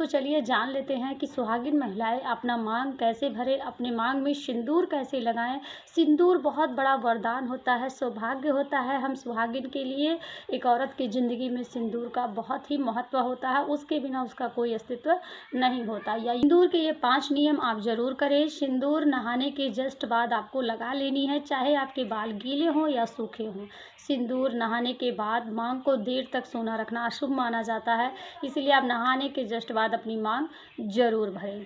दोस्तों चलिए जान लेते हैं कि सुहागिन महिलाएं अपना मांग कैसे भरें, अपने मांग में सिंदूर कैसे लगाएं। सिंदूर बहुत बड़ा वरदान होता है, सौभाग्य होता है। हम सुहागिन के लिए एक औरत की ज़िंदगी में सिंदूर का बहुत ही महत्व होता है, उसके बिना उसका कोई अस्तित्व नहीं होता। या सिंदूर के ये 5 नियम आप ज़रूर करें। सिंदूर नहाने के जस्ट बाद आपको लगा लेनी है, चाहे आपके बाल गीले हों या सूखे हों। सिंदूर नहाने के बाद मांग को देर तक सोना रखना अशुभ माना जाता है, इसलिए आप नहाने के जस्ट बाद अपनी मांग ज़रूर भरें।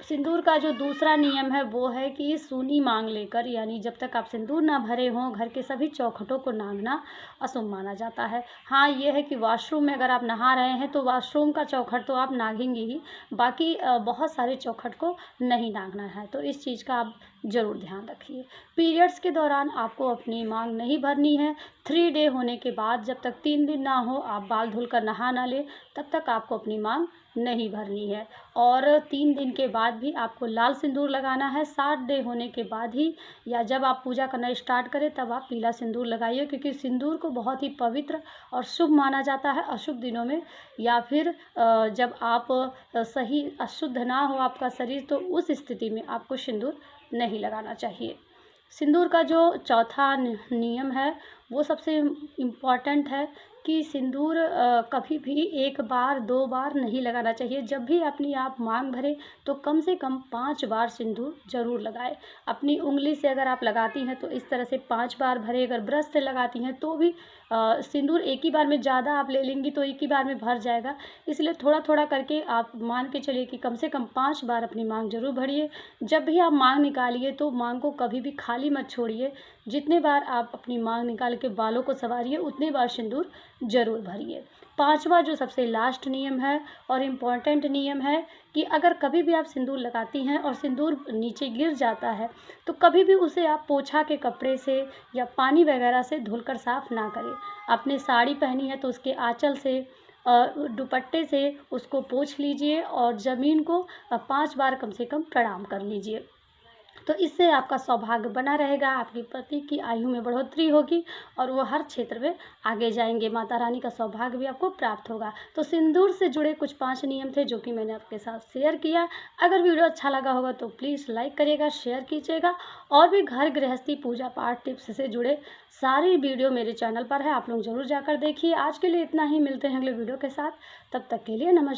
सिंदूर का जो दूसरा नियम है वो है कि सूनी मांग लेकर, यानी जब तक आप सिंदूर ना भरे हों, घर के सभी चौखटों को नांगना अशुभ माना जाता है। हाँ, ये है कि वॉशरूम में अगर आप नहा रहे हैं तो वॉशरूम का चौखट तो आप नागेंगे ही, बाकी बहुत सारे चौखट को नहीं नागना है, तो इस चीज़ का आप ज़रूर ध्यान रखिए। पीरियड्स के दौरान आपको अपनी मांग नहीं भरनी है। 3 डे होने के बाद जब तक 3 दिन ना हो आप बाल धुलकर नहा ना लें, तब तक आपको अपनी मांग नहीं भरनी है। और 3 दिन के बाद भी आपको लाल सिंदूर लगाना है। 7 डे होने के बाद ही या जब आप पूजा करना स्टार्ट करें तब आप पीला सिंदूर लगाइए, क्योंकि सिंदूर को बहुत ही पवित्र और शुभ माना जाता है अशुभ दिनों में, या फिर जब आप सही अशुद्ध ना हो आपका शरीर, तो उस स्थिति में आपको सिंदूर नहीं लगाना चाहिए। सिंदूर का जो चौथा नियम है वो सबसे इम्पॉर्टेंट है कि सिंदूर कभी भी 1 बार 2 बार नहीं लगाना चाहिए। जब भी अपनी आप मांग भरें तो कम से कम 5 बार सिंदूर ज़रूर लगाएं। अपनी उंगली से अगर आप लगाती हैं तो इस तरह से 5 बार भरें। अगर ब्रश से लगाती हैं तो भी सिंदूर एक ही बार में ज़्यादा आप ले लेंगी तो एक ही बार में भर जाएगा, इसलिए थोड़ा थोड़ा करके आप मान के चलिए कि कम से कम 5 बार अपनी मांग ज़रूर भरिए। जब भी आप मांग निकालिए तो मांग को कभी भी खाली मत छोड़िए। जितने बार आप अपनी मांग निकाल के बालों को संवारिए उतने बार सिंदूर ज़रूर भरिए। 5वां जो सबसे लास्ट नियम है और इम्पॉर्टेंट नियम है कि अगर कभी भी आप सिंदूर लगाती हैं और सिंदूर नीचे गिर जाता है तो कभी भी उसे आप पोछा के कपड़े से या पानी वगैरह से धुलकर साफ़ ना करें। आपने साड़ी पहनी है तो उसके आँचल से दुपट्टे से उसको पोंछ लीजिए और ज़मीन को 5 बार कम से कम प्रणाम कर लीजिए। तो इससे आपका सौभाग्य बना रहेगा, आपके पति की आयु में बढ़ोतरी होगी और वो हर क्षेत्र में आगे जाएंगे। माता रानी का सौभाग्य भी आपको प्राप्त होगा। तो सिंदूर से जुड़े कुछ 5 नियम थे जो कि मैंने आपके साथ शेयर किया। अगर वीडियो अच्छा लगा होगा तो प्लीज़ लाइक करिएगा, शेयर कीजिएगा। और भी घर गृहस्थी पूजा पाठ टिप्स से जुड़े सारी वीडियो मेरे चैनल पर है, आप लोग ज़रूर जाकर देखिए। आज के लिए इतना ही, मिलते हैं अगले वीडियो के साथ, तब तक के लिए नमस्कार।